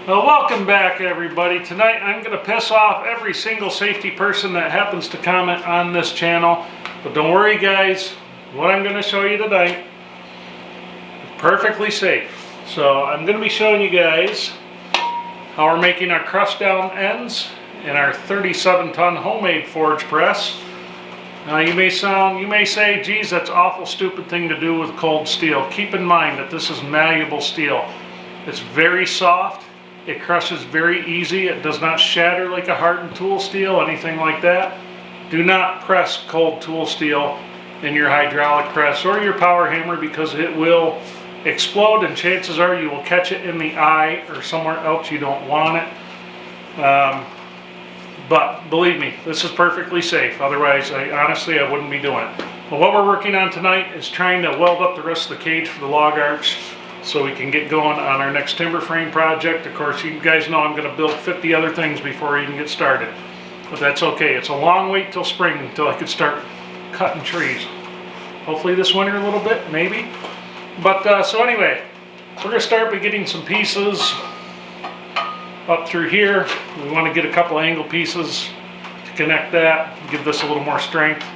Well, welcome back everybody. Tonight I'm going to piss off every single safety person that happens to comment on this channel. But don't worry guys, what I'm going to show you tonight is perfectly safe. So I'm going to be showing you guys how we're making our crushed down ends in our 37-ton homemade forge press. Now you may say, geez, that's an awful stupid thing to do with cold steel. Keep in mind that this is malleable steel. It's very soft. It crushes very easy. It does not shatter like a hardened tool steel, anything like that. Do not press cold tool steel in your hydraulic press or your power hammer because it will explode and chances are you will catch it in the eye or somewhere else you don't want it. But believe me, this is perfectly safe. Otherwise, honestly, I wouldn't be doing it. But what we're working on tonight is trying to weld up the rest of the cage for the log arch so we can get going on our next timber frame project. Of course, you guys know I'm going to build 50 other things before I even get started. But that's okay. It's a long wait till spring until I could start cutting trees. Hopefully this winter a little bit, maybe. But so anyway, we're going to start by getting some pieces up through here. We want to get a couple angle pieces to connect that, give this a little more strength.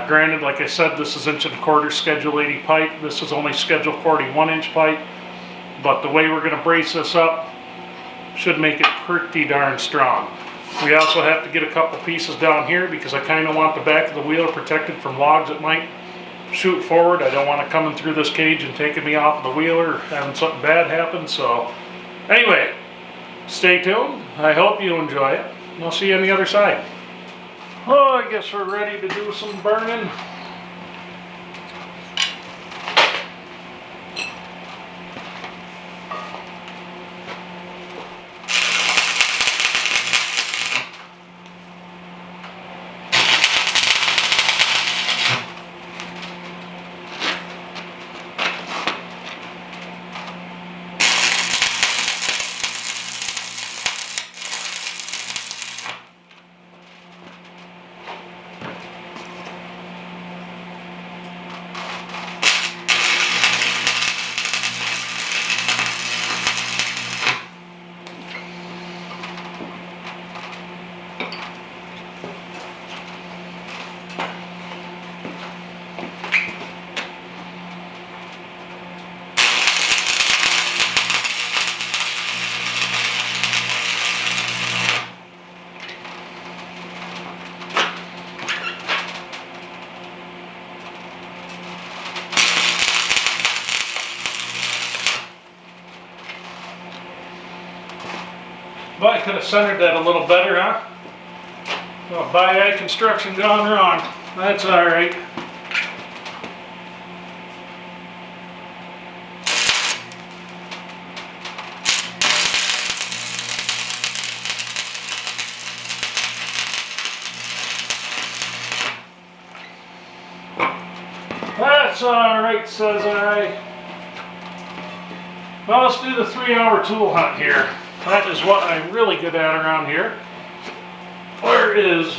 Granted, like I said, this is 1 1/4 Schedule 80 pipe. This is only Schedule 41-inch pipe. But the way we're going to brace this up should make it pretty darn strong. We also have to get a couple pieces down here because I kind of want the back of the wheel protected from logs that might shoot forward. I don't want it coming through this cage and taking me off of the wheel or having something bad happen. So anyway, stay tuned. I hope you enjoy it. And I'll see you on the other side. Oh, I guess we're ready to do some burning. But I could have centered that a little better, huh? Well, by construction gone wrong. That's alright. That's alright, says I. Well, let's do the 3-hour tool hunt here. That is what I'm really good at around here. Where is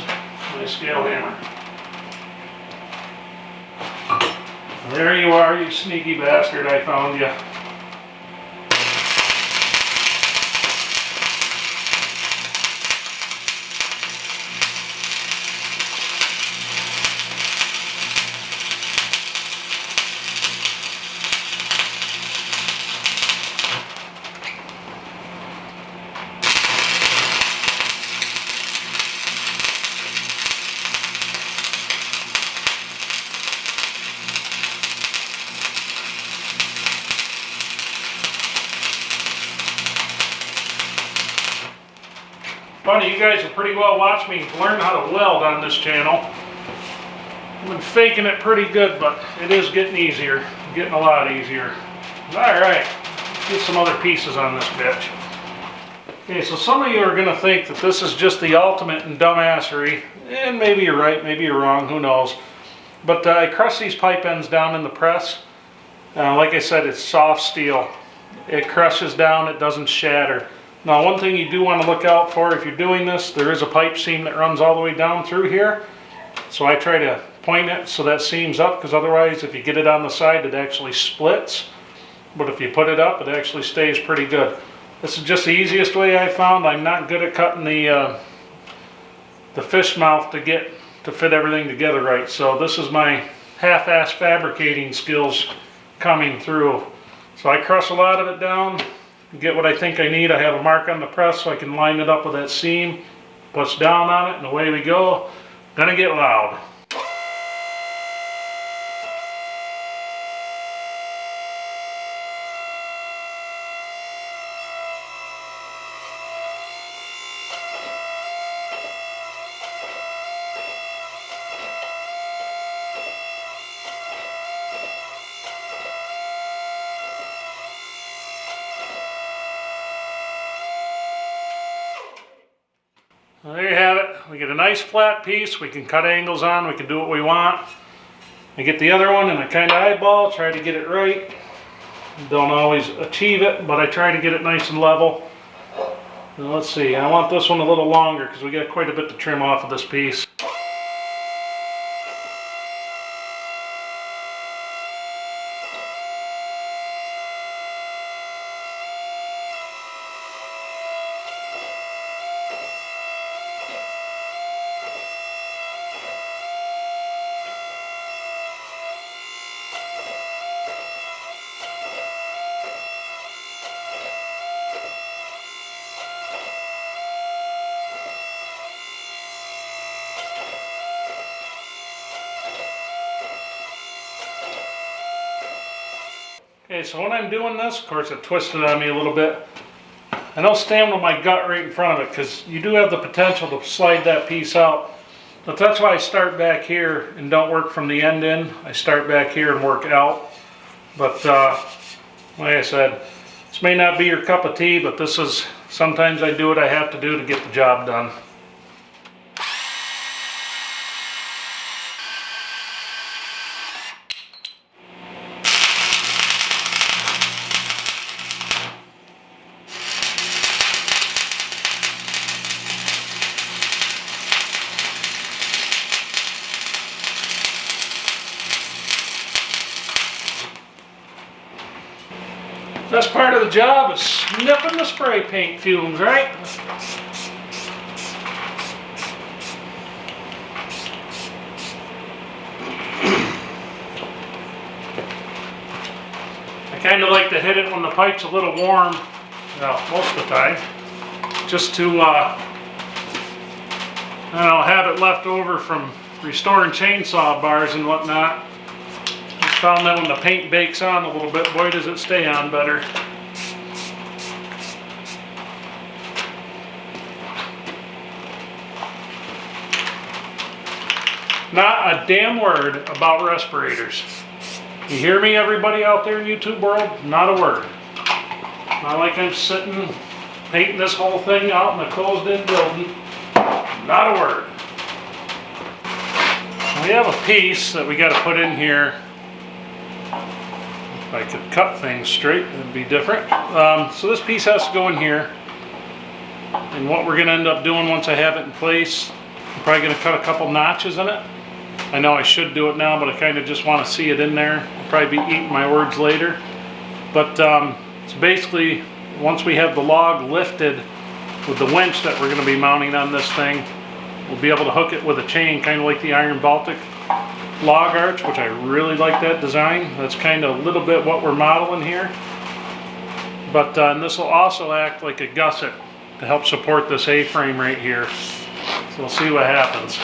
my scale hammer? There you are, you sneaky bastard, I found you. Funny, you guys have pretty well watched me learn how to weld on this channel. I've been faking it pretty good, but it is getting easier. Getting a lot easier. Alright, let's get some other pieces on this bitch. Okay, so some of you are going to think that this is just the ultimate in dumbassery. And maybe you're right, maybe you're wrong, who knows. But I crushed these pipe ends down in the press. Like I said, it's soft steel. It crushes down, it doesn't shatter. Now, one thing you do want to look out for if you're doing this, there is a pipe seam that runs all the way down through here. So I try to point it so that seam's up, because otherwise if you get it on the side it actually splits. But if you put it up, it actually stays pretty good. This is just the easiest way I found. I'm not good at cutting the fish mouth to fit everything together right. So this is my half-ass fabricating skills coming through. So I crush a lot of it down, get what I think I need. I have a mark on the press so I can line it up with that seam, push down on it, and away we go. Gonna get loud. Well, there you have it. We get a nice flat piece. We can cut angles on. We can do what we want. I get the other one and I kind of eyeball, try to get it right. Don't always achieve it, but I try to get it nice and level. Now let's see. I want this one a little longer because we got quite a bit to trim off of this piece. Okay, so when I'm doing this, of course it twisted on me a little bit. I don't stand with my gut right in front of it because you do have the potential to slide that piece out. But that's why I start back here and don't work from the end in. I start back here and work out. But like I said, this may not be your cup of tea, but this is, sometimes I do what I have to do to get the job done. That's part of the job, is sniffing the spray paint fumes, right? I kind of like to hit it when the pipe's a little warm, well, most of the time, just to, I don't know, have it left over from restoring chainsaw bars and whatnot. Found that when the paint bakes on a little bit, boy does it stay on better. Not a damn word about respirators. You hear me, everybody out there in YouTube world? Not a word. Not like I'm sitting painting this whole thing out in a closed-in building. Not a word. We have a piece that we got to put in here. If I could cut things straight, it'd be different. So this piece has to go in here. And what we're going to end up doing once I have it in place, I'm probably going to cut a couple notches in it. I know I should do it now, but I kind of just want to see it in there. I'll probably be eating my words later. But it's basically, once we have the log lifted with the winch that we're going to be mounting on this thing, we'll be able to hook it with a chain, kind of like the Iron Baltic log arch, which I really like that design. That's kind of a little bit what we're modeling here. But and this will also act like a gusset to help support this A-frame right here. So we'll see what happens.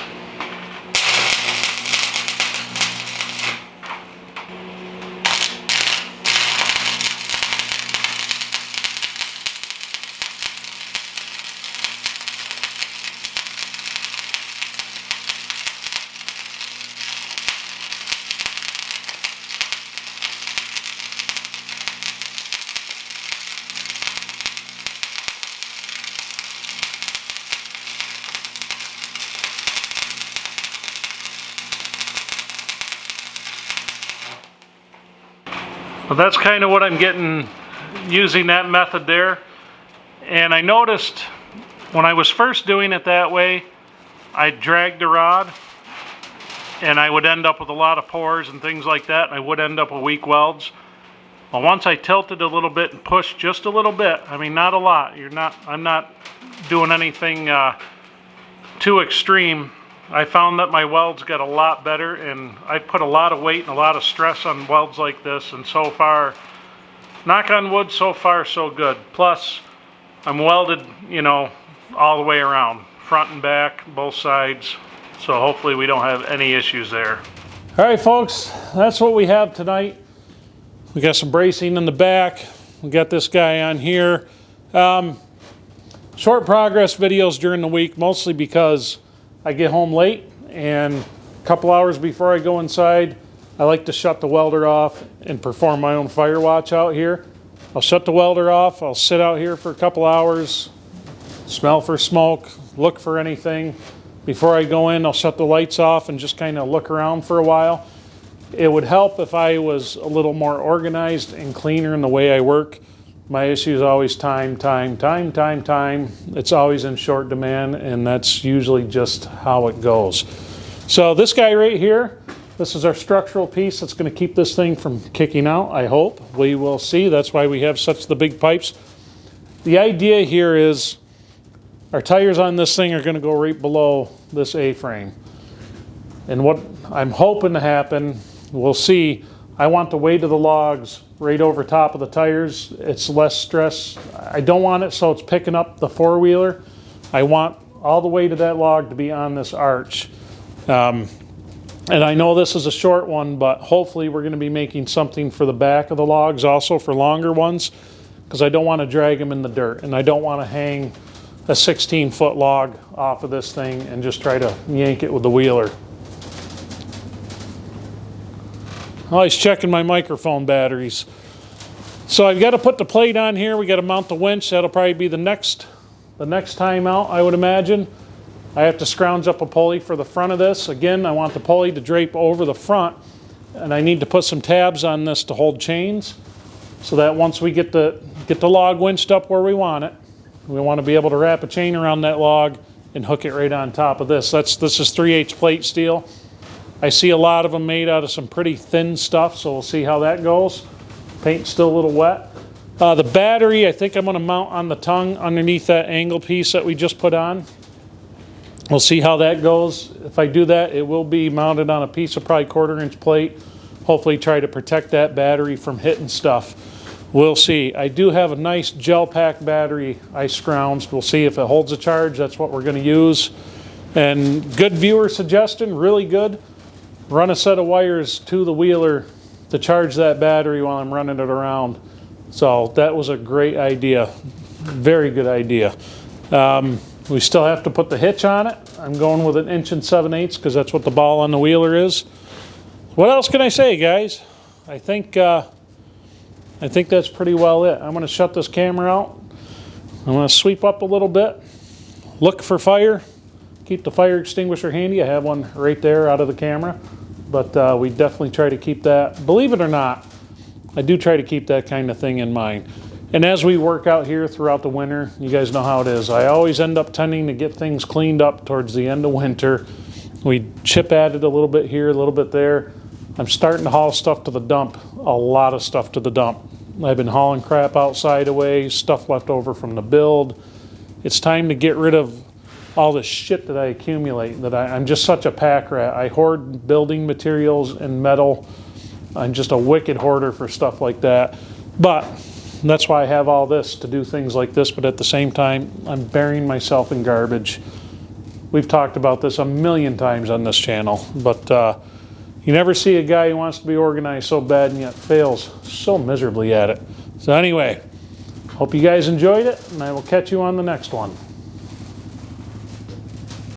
Well, that's kind of what I'm getting using that method there. And I noticed when I was first doing it that way, I dragged the rod and I would end up with a lot of pores and things like that, and I would end up with weak welds. Well, once I tilted a little bit and pushed just a little bit, I mean, not a lot. I'm not doing anything too extreme. I found that my welds got a lot better, and I put a lot of weight and a lot of stress on welds like this, and so far, knock on wood, so far so good. Plus, I'm welded, you know, all the way around, front and back, both sides, so hopefully we don't have any issues there. All right, folks, that's what we have tonight. We got some bracing in the back. We got this guy on here. Short progress videos during the week, mostly because I get home late, and a couple hours before I go inside, I like to shut the welder off and perform my own fire watch out here. I'll shut the welder off, I'll sit out here for a couple hours, smell for smoke, look for anything. Before I go in, I'll shut the lights off and just kind of look around for a while. It would help if I was a little more organized and cleaner in the way I work. My issue is always time. It's always in short demand, and that's usually just how it goes. So this guy right here, this is our structural piece that's going to keep this thing from kicking out, I hope. We will see. That's why we have such the big pipes. The idea here is our tires on this thing are going to go right below this A-frame. And what I'm hoping to happen, we'll see, I want the weight of the logs right over top of the tires. It's less stress. I don't want it so it's picking up the four-wheeler. I want all the weight of that log to be on this arch. And I know this is a short one, but hopefully we're going to be making something for the back of the logs also for longer ones, because I don't want to drag them in the dirt, and I don't want to hang a 16-foot log off of this thing and just try to yank it with the wheeler. Oh, he's checking my microphone batteries. So I've got to put the plate on here. We got to mount the winch. That'll probably be the next time out, I would imagine. I have to scrounge up a pulley for the front of this. Again, I want the pulley to drape over the front, and I need to put some tabs on this to hold chains, so that once we get the log winched up where we want it, we want to be able to wrap a chain around that log and hook it right on top of this. This is 3/8 plate steel. I see a lot of them made out of some pretty thin stuff, so we'll see how that goes. Paint's still a little wet. The battery, I think I'm going to mount on the tongue underneath that angle piece that we just put on. We'll see how that goes. If I do that, it will be mounted on a piece of probably 1/4-inch plate. Hopefully try to protect that battery from hitting stuff. We'll see. I do have a nice gel pack battery I scrounged. We'll see if it holds a charge. That's what we're going to use. And good viewer suggestion, really good. Run a set of wires to the wheeler to charge that battery while I'm running it around. So that was a great idea. Very good idea. We still have to put the hitch on it. I'm going with 1 7/8 because that's what the ball on the wheeler is. What else can I say, guys? I think that's pretty well it. I'm going to shut this camera out. I'm going to sweep up a little bit, look for fire, keep the fire extinguisher handy. I have one right there out of the camera, but we definitely try to keep that. Believe it or not, I do try to keep that kind of thing in mind. And as we work out here throughout the winter, you guys know how it is. I always end up tending to get things cleaned up towards the end of winter. We chip at it a little bit here, a little bit there. I'm starting to haul stuff to the dump, a lot of stuff to the dump. I've been hauling crap outside away, stuff left over from the build. It's time to get rid of all the shit that I accumulate. I'm just such a pack rat. I hoard building materials and metal. I'm just a wicked hoarder for stuff like that. But that's why I have all this, to do things like this, but at the same time, I'm burying myself in garbage. We've talked about this a million times on this channel, but you never see a guy who wants to be organized so bad and yet fails so miserably at it. So anyway, hope you guys enjoyed it, and I will catch you on the next one.